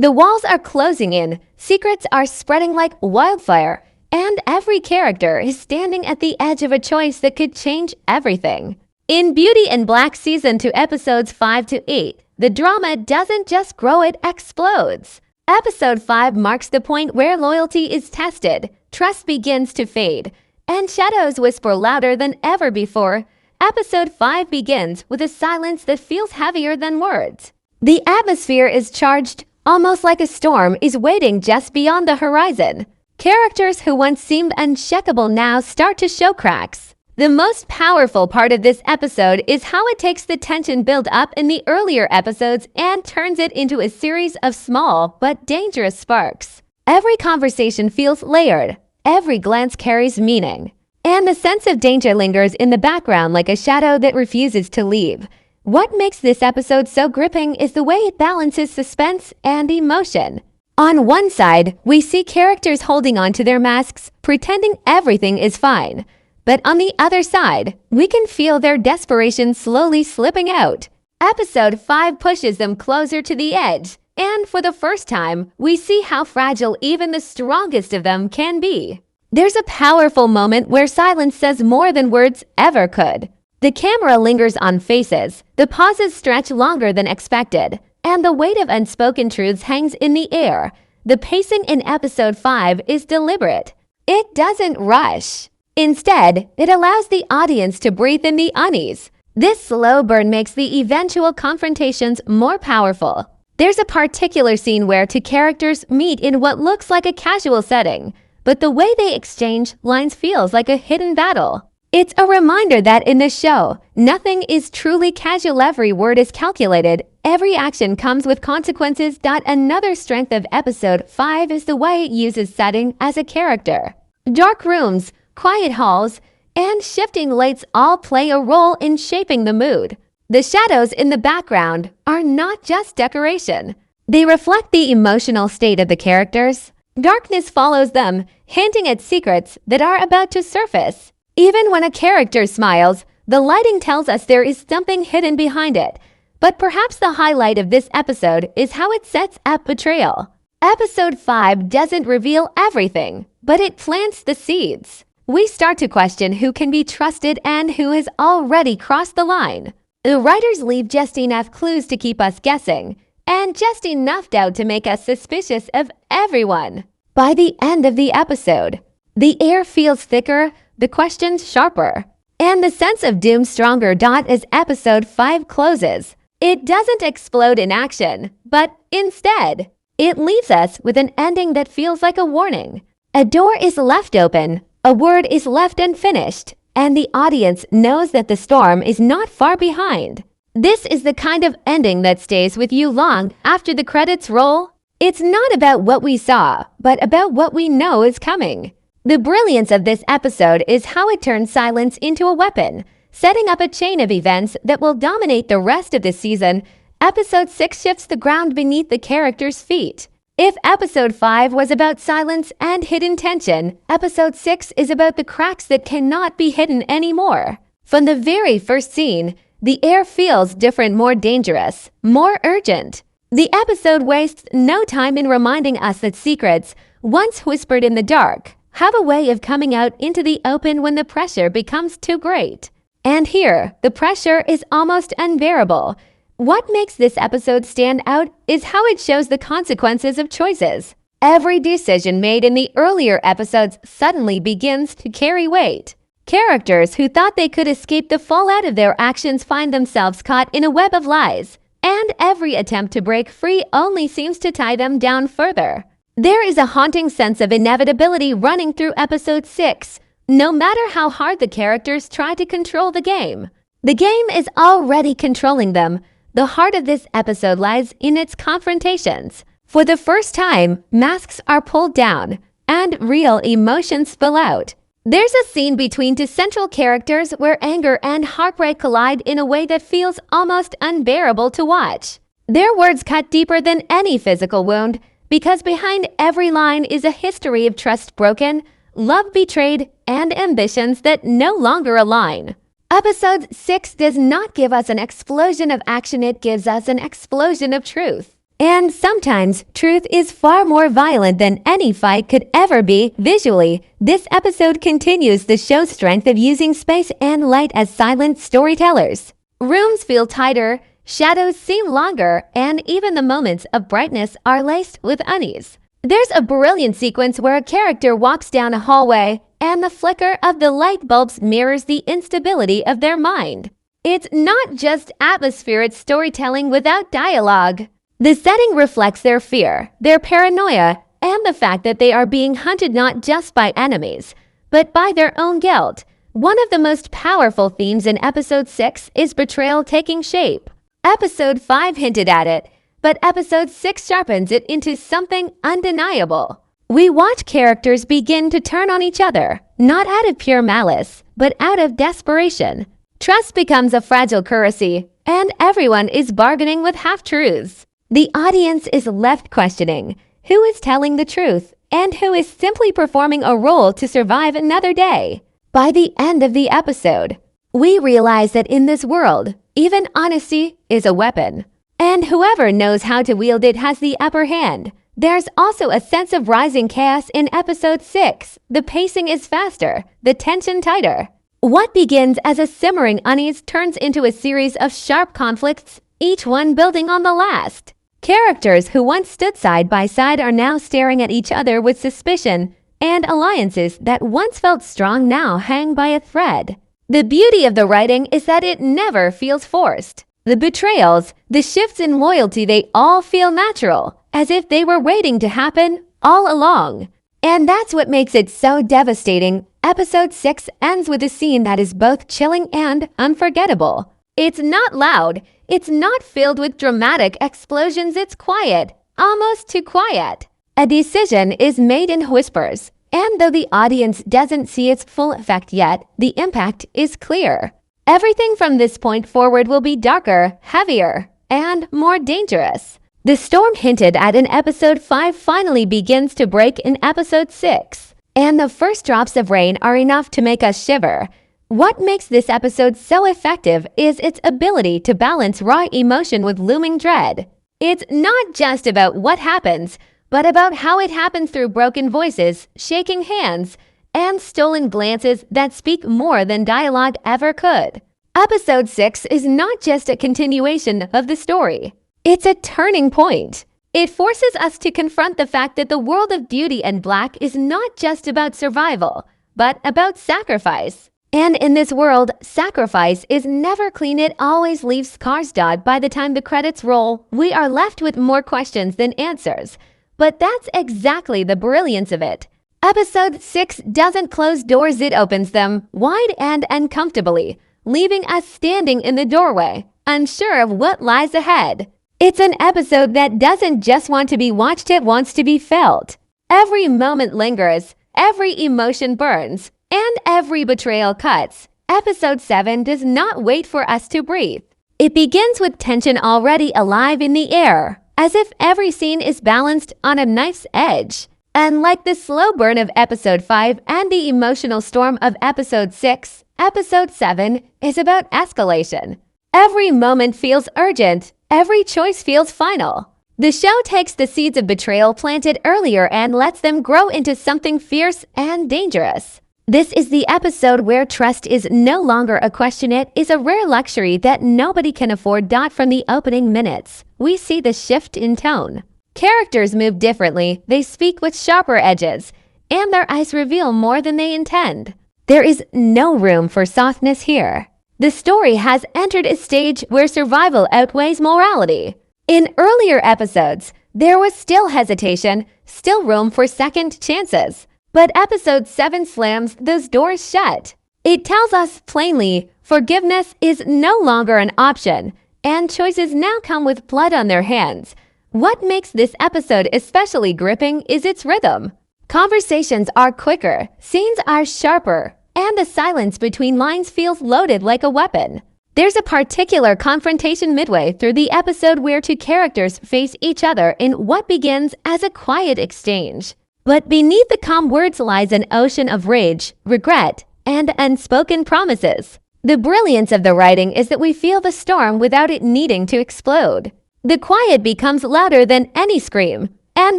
The walls are closing in, secrets are spreading like wildfire, and every character is standing at the edge of a choice that could change everything. In Beauty and Black Season 2 episodes 5 to 8, the drama doesn't just grow, it explodes. Episode 5 marks the point where loyalty is tested, trust begins to fade, and shadows whisper louder than ever before. Episode 5 begins with a silence that feels heavier than words. The atmosphere is charged, almost like a storm is waiting just beyond the horizon. Characters who once seemed unshakable now start to show cracks. The most powerful part of this episode is how it takes the tension built up in the earlier episodes and turns it into a series of small but dangerous sparks. Every conversation feels layered, every glance carries meaning, and the sense of danger lingers in the background like a shadow that refuses to leave. What makes this episode so gripping is the way it balances suspense and emotion. On one side, we see characters holding on to their masks, pretending everything is fine. But on the other side, we can feel their desperation slowly slipping out. Episode 5 pushes them closer to the edge, and for the first time, we see how fragile even the strongest of them can be. There's a powerful moment where silence says more than words ever could. The camera lingers on faces, the pauses stretch longer than expected, and the weight of unspoken truths hangs in the air. The pacing in episode 5 is deliberate. It doesn't rush. Instead, it allows the audience to breathe in the unease. This slow burn makes the eventual confrontations more powerful. There's a particular scene where two characters meet in what looks like a casual setting, but the way they exchange lines feels like a hidden battle. It's a reminder that in this show, nothing is truly casual. Every word is calculated. Every action comes with consequences. Another strength of episode 5 is the way it uses setting as a character. Dark rooms, quiet halls, and shifting lights all play a role in shaping the mood. The shadows in the background are not just decoration. They reflect the emotional state of the characters. Darkness follows them, hinting at secrets that are about to surface. Even when a character smiles, the lighting tells us there is something hidden behind it. But perhaps the highlight of this episode is how it sets up betrayal. Episode 5 doesn't reveal everything, but it plants the seeds. We start to question who can be trusted and who has already crossed the line. The writers leave just enough clues to keep us guessing, and just enough doubt to make us suspicious of everyone. By the end of the episode, the air feels thicker, the questions sharper, and the sense of doom stronger. As episode 5 closes, it doesn't explode in action, but instead, it leaves us with an ending that feels like a warning. A door is left open, a word is left unfinished, and the audience knows that the storm is not far behind. This is the kind of ending that stays with you long after the credits roll. It's not about what we saw, but about what we know is coming. The brilliance of this episode is how it turns silence into a weapon, setting up a chain of events that will dominate the rest of the season. Episode 6 shifts the ground beneath the characters' feet. If episode 5 was about silence and hidden tension, episode 6 is about the cracks that cannot be hidden anymore. From the very first scene, the air feels different, more dangerous, more urgent. The episode wastes no time in reminding us that secrets, once whispered in the dark, have a way of coming out into the open when the pressure becomes too great. And here, the pressure is almost unbearable. What makes this episode stand out is how it shows the consequences of choices. Every decision made in the earlier episodes suddenly begins to carry weight. Characters who thought they could escape the fallout of their actions find themselves caught in a web of lies, and every attempt to break free only seems to tie them down further. There is a haunting sense of inevitability running through episode 6, no matter how hard the characters try to control the game. The game is already controlling them. The heart of this episode lies in its confrontations. For the first time, masks are pulled down, and real emotions spill out. There's a scene between two central characters where anger and heartbreak collide in a way that feels almost unbearable to watch. Their words cut deeper than any physical wound, because behind every line is a history of trust broken, love betrayed, and ambitions that no longer align. Episode 6 does not give us an explosion of action, it gives us an explosion of truth. And sometimes, truth is far more violent than any fight could ever be. Visually, this episode continues the show's strength of using space and light as silent storytellers. Rooms feel tighter, shadows seem longer, and even the moments of brightness are laced with unease. There's a brilliant sequence where a character walks down a hallway, and the flicker of the light bulbs mirrors the instability of their mind. It's not just atmosphere, it's storytelling without dialogue. The setting reflects their fear, their paranoia, and the fact that they are being hunted not just by enemies, but by their own guilt. One of the most powerful themes in Episode 6 is betrayal taking shape. Episode 5 hinted at it, but Episode 6 sharpens it into something undeniable. We watch characters begin to turn on each other, not out of pure malice, but out of desperation. Trust becomes a fragile currency, and everyone is bargaining with half-truths. The audience is left questioning who is telling the truth and who is simply performing a role to survive another day. By the end of the episode, we realize that in this world, even honesty is a weapon, and whoever knows how to wield it has the upper hand. There's also a sense of rising chaos in Episode 6. The pacing is faster, the tension tighter. What begins as a simmering unease turns into a series of sharp conflicts, each one building on the last. Characters who once stood side by side are now staring at each other with suspicion, and alliances that once felt strong now hang by a thread. The beauty of the writing is that it never feels forced. The betrayals, the shifts in loyalty, they all feel natural, as if they were waiting to happen all along. And that's what makes it so devastating. Episode 6 ends with a scene that is both chilling and unforgettable. It's not loud. It's not filled with dramatic explosions. It's quiet, almost too quiet. A decision is made in whispers, and though the audience doesn't see its full effect yet, the impact is clear. Everything from this point forward will be darker, heavier, and more dangerous. The storm hinted at in Episode 5 finally begins to break in Episode 6, and the first drops of rain are enough to make us shiver. What makes this episode so effective is its ability to balance raw emotion with looming dread. It's not just about what happens, but about how it happens through broken voices, shaking hands, and stolen glances that speak more than dialogue ever could. Episode 6 is not just a continuation of the story. It's a turning point. It forces us to confront the fact that the world of Beauty and Black is not just about survival, but about sacrifice. And in this world, sacrifice is never clean. It always leaves scars. By the time the credits roll, we are left with more questions than answers. But that's exactly the brilliance of it. Episode 6 doesn't close doors, it opens them wide and uncomfortably, leaving us standing in the doorway, unsure of what lies ahead. It's an episode that doesn't just want to be watched, it wants to be felt. Every moment lingers, every emotion burns, and every betrayal cuts. Episode 7 does not wait for us to breathe. It begins with tension already alive in the air, as if every scene is balanced on a knife's edge. Unlike the slow burn of Episode 5 and the emotional storm of Episode 6, Episode 7 is about escalation. Every moment feels urgent, every choice feels final. The show takes the seeds of betrayal planted earlier and lets them grow into something fierce and dangerous. This is the episode where trust is no longer a question. It is a rare luxury that nobody can afford. From the opening minutes, we see the shift in tone. Characters move differently, they speak with sharper edges, and their eyes reveal more than they intend. There is no room for softness here. The story has entered a stage where survival outweighs morality. In earlier episodes, there was still hesitation, still room for second chances. But Episode 7 slams those doors shut. It tells us plainly, forgiveness is no longer an option, and choices now come with blood on their hands. What makes this episode especially gripping is its rhythm. Conversations are quicker, scenes are sharper, and the silence between lines feels loaded like a weapon. There's a particular confrontation midway through the episode where two characters face each other in what begins as a quiet exchange. But beneath the calm words lies an ocean of rage, regret, and unspoken promises. The brilliance of the writing is that we feel the storm without it needing to explode. The quiet becomes louder than any scream, and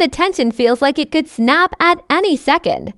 the tension feels like it could snap at any second.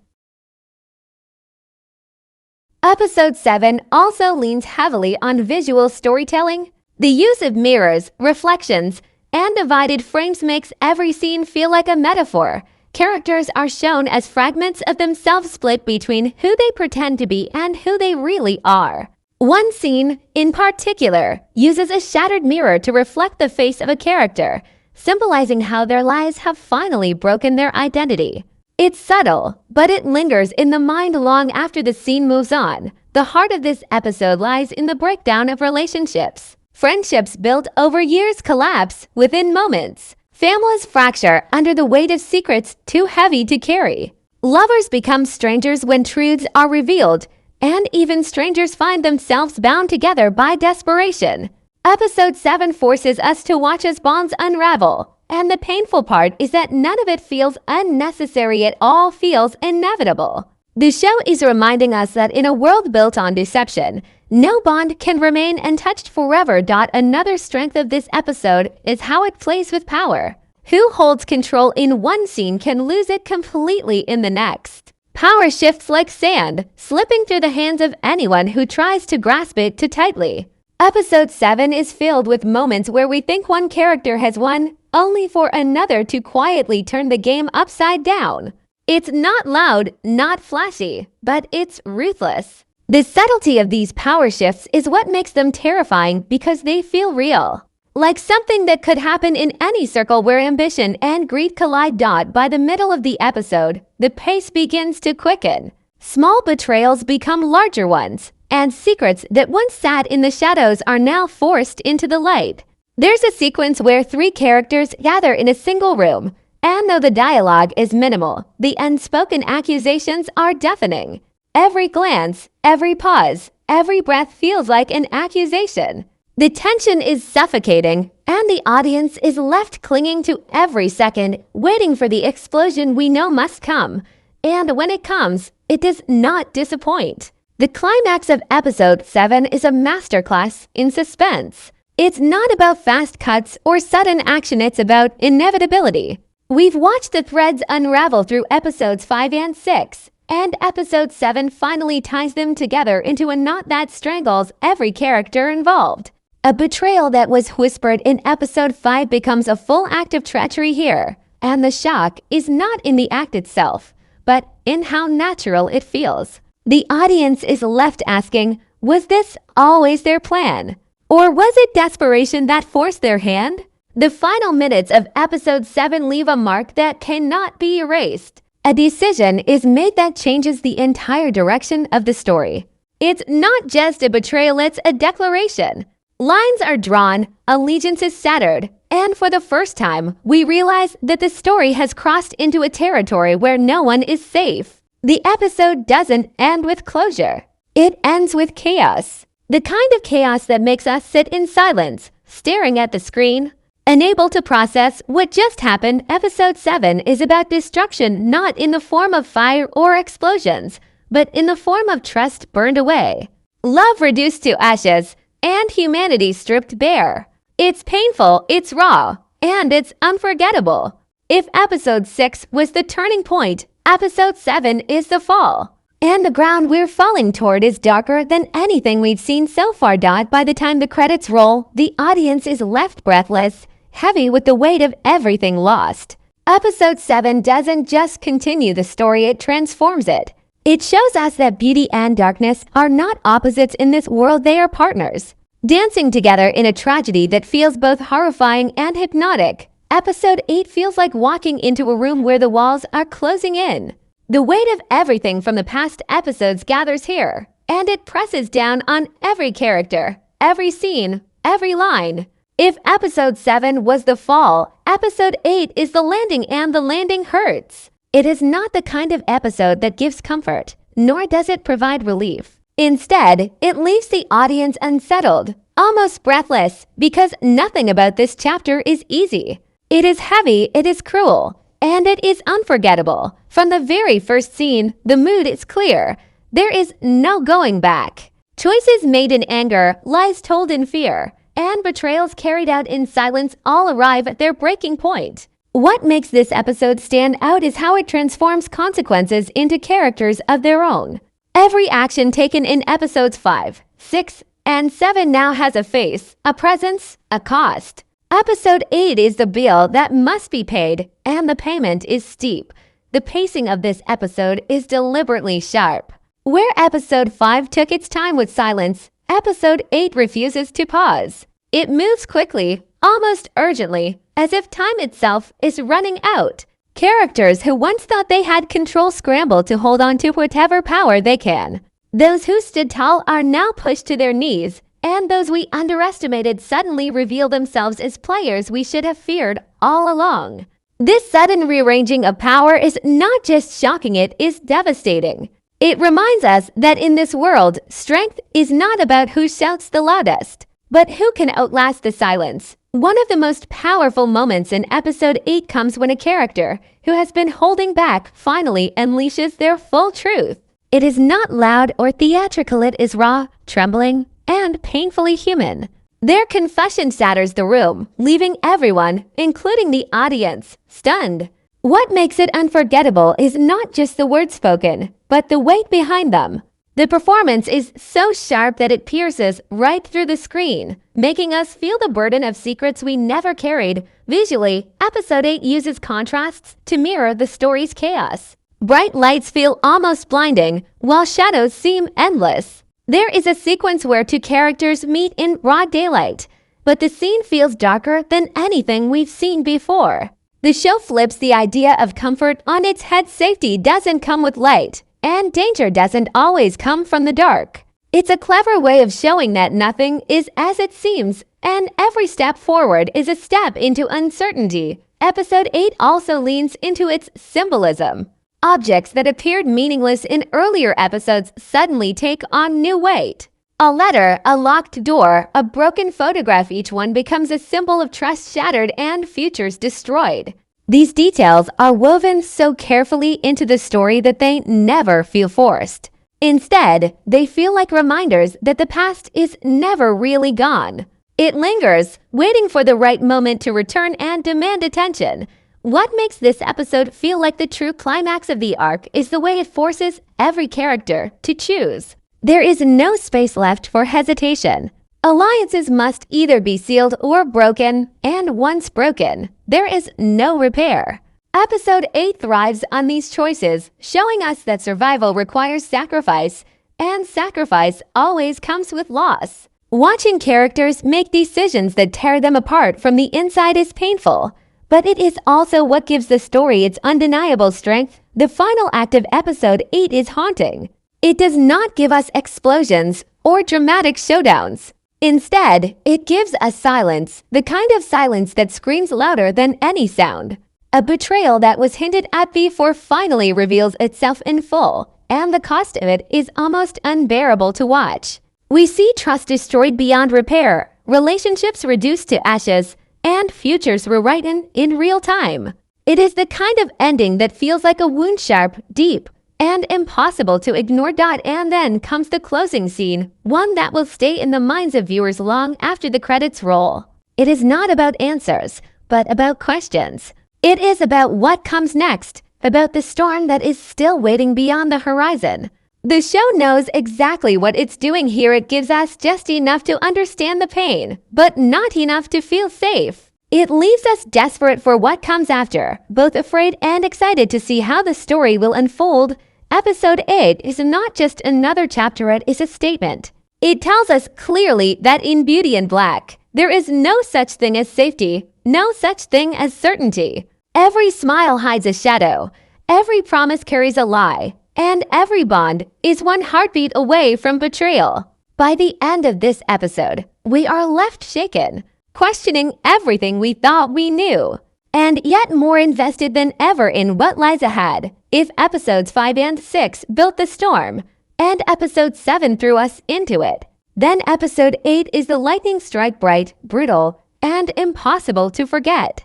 Episode 7 also leans heavily on visual storytelling. The use of mirrors, reflections, and divided frames makes every scene feel like a metaphor. Characters are shown as fragments of themselves split between who they pretend to be and who they really are. One scene, in particular, uses a shattered mirror to reflect the face of a character, symbolizing how their lives have finally broken their identity. It's subtle, but it lingers in the mind long after the scene moves on. The heart of this episode lies in the breakdown of relationships. Friendships built over years collapse within moments. Families fracture under the weight of secrets too heavy to carry. Lovers become strangers when truths are revealed, and even strangers find themselves bound together by desperation. Episode 7 forces us to watch as bonds unravel. And the painful part is that none of it feels unnecessary, it all feels inevitable. The show is reminding us that in a world built on deception, no bond can remain untouched forever. Another strength of this episode is how it plays with power. Who holds control in one scene can lose it completely in the next. Power shifts like sand, slipping through the hands of anyone who tries to grasp it too tightly. Episode 7 is filled with moments where we think one character has won, only for another to quietly turn the game upside down. It's not loud, not flashy, but it's ruthless. The subtlety of these power shifts is what makes them terrifying because they feel real. Like something that could happen in any circle where ambition and greed collide. By the middle of the episode, the pace begins to quicken. Small betrayals become larger ones, and secrets that once sat in the shadows are now forced into the light. There's a sequence where 3 characters gather in a single room, and though the dialogue is minimal, the unspoken accusations are deafening. Every glance, every pause, every breath feels like an accusation. The tension is suffocating, and the audience is left clinging to every second, waiting for the explosion we know must come. And when it comes, it does not disappoint. The climax of episode 7 is a masterclass in suspense. It's not about fast cuts or sudden action, it's about inevitability. We've watched the threads unravel through episodes 5 and 6, and episode 7 finally ties them together into a knot that strangles every character involved. A betrayal that was whispered in episode 5 becomes a full act of treachery here, and the shock is not in the act itself, but in how natural it feels. The audience is left asking, was this always their plan? Or was it desperation that forced their hand? The final minutes of episode 7 leave a mark that cannot be erased. A decision is made that changes the entire direction of the story. It's not just a betrayal, it's a declaration. Lines are drawn, allegiance is shattered, and for the first time, we realize that the story has crossed into a territory where no one is safe. The episode doesn't end with closure. It ends with chaos. The kind of chaos that makes us sit in silence, staring at the screen, unable to process what just happened. Episode 7 is about destruction not in the form of fire or explosions, but in the form of trust burned away, love reduced to ashes, and humanity stripped bare. It's painful, it's raw, and it's unforgettable. If episode 6 was the turning point, episode 7 is the fall. And the ground we're falling toward is darker than anything we've seen so far. By the time the credits roll, the audience is left breathless, heavy with the weight of everything lost. Episode 7 doesn't just continue the story, it transforms it. It shows us that beauty and darkness are not opposites in this world, they are partners, dancing together in a tragedy that feels both horrifying and hypnotic. Episode 8 feels like walking into a room where the walls are closing in. The weight of everything from the past episodes gathers here, and it presses down on every character, every scene, every line. If episode 7 was the fall, episode 8 is the landing, and the landing hurts. It is not the kind of episode that gives comfort, nor does it provide relief. Instead, it leaves the audience unsettled, almost breathless, because nothing about this chapter is easy. It is heavy, it is cruel, and it is unforgettable. From the very first scene, the mood is clear. There is no going back. Choices made in anger, lies told in fear, and betrayals carried out in silence all arrive at their breaking point. What makes this episode stand out is how it transforms consequences into characters of their own. Every action taken in episodes 5, 6, and 7 now has a face, a presence, a cost. Episode 8 is the bill that must be paid, and the payment is steep. The pacing of this episode is deliberately sharp. Where episode 5 took its time with silence, episode 8 refuses to pause. It moves quickly, almost urgently, as if time itself is running out. Characters who once thought they had control scramble to hold on to whatever power they can. Those who stood tall are now pushed to their knees, and those we underestimated suddenly reveal themselves as players we should have feared all along. This sudden rearranging of power is not just shocking, it is devastating. It reminds us that in this world, strength is not about who shouts the loudest, but who can outlast the silence. One of the most powerful moments in episode 8 comes when a character who has been holding back finally unleashes their full truth. It is not loud or theatrical, it is raw, trembling, and painfully human. Their confession shatters the room, leaving everyone, including the audience, stunned. What makes it unforgettable is not just the words spoken, but the weight behind them. The performance is so sharp that it pierces right through the screen, making us feel the burden of secrets we never carried. Visually, episode 8 uses contrasts to mirror the story's chaos. Bright lights feel almost blinding, while shadows seem endless. There is a sequence where two characters meet in broad daylight, but the scene feels darker than anything we've seen before. The show flips the idea of comfort on its head. Safety doesn't come with light, and danger doesn't always come from the dark. It's a clever way of showing that nothing is as it seems, and every step forward is a step into uncertainty. Episode 8 also leans into its symbolism. Objects that appeared meaningless in earlier episodes suddenly take on new weight. A letter, a locked door, a broken photograph, each one becomes a symbol of trust shattered and futures destroyed. These details are woven so carefully into the story that they never feel forced. Instead, they feel like reminders that the past is never really gone. It lingers, waiting for the right moment to return and demand attention. What makes this episode feel like the true climax of the arc is the way it forces every character to choose. There is no space left for hesitation. Alliances must either be sealed or broken, and once broken, there is no repair. Episode 8 thrives on these choices, showing us that survival requires sacrifice, and sacrifice always comes with loss. Watching characters make decisions that tear them apart from the inside is painful, but it is also what gives the story its undeniable strength. The final act of episode 8 is haunting. It does not give us explosions or dramatic showdowns. Instead, it gives us silence, the kind of silence that screams louder than any sound. A betrayal that was hinted at before finally reveals itself in full, and the cost of it is almost unbearable to watch. We see trust destroyed beyond repair, relationships reduced to ashes, and futures rewritten in real time. It is the kind of ending that feels like a wound, sharp, deep, and impossible to ignore. And then comes the closing scene, one that will stay in the minds of viewers long after the credits roll. It is not about answers, but about questions. It is about what comes next, about the storm that is still waiting beyond the horizon. The show knows exactly what it's doing here. It gives us just enough to understand the pain, but not enough to feel safe. It leaves us desperate for what comes after, both afraid and excited to see how the story will unfold. Episode 8 is not just another chapter, it is a statement. It tells us clearly that in Beauty and Black, there is no such thing as safety, no such thing as certainty. Every smile hides a shadow, every promise carries a lie, and every bond is one heartbeat away from betrayal. By the end of this episode, we are left shaken, questioning everything we thought we knew, and yet more invested than ever in what lies ahead. If episodes 5 and 6 built the storm, and episode 7 threw us into it, then episode 8 is the lightning strike, bright, brutal, and impossible to forget.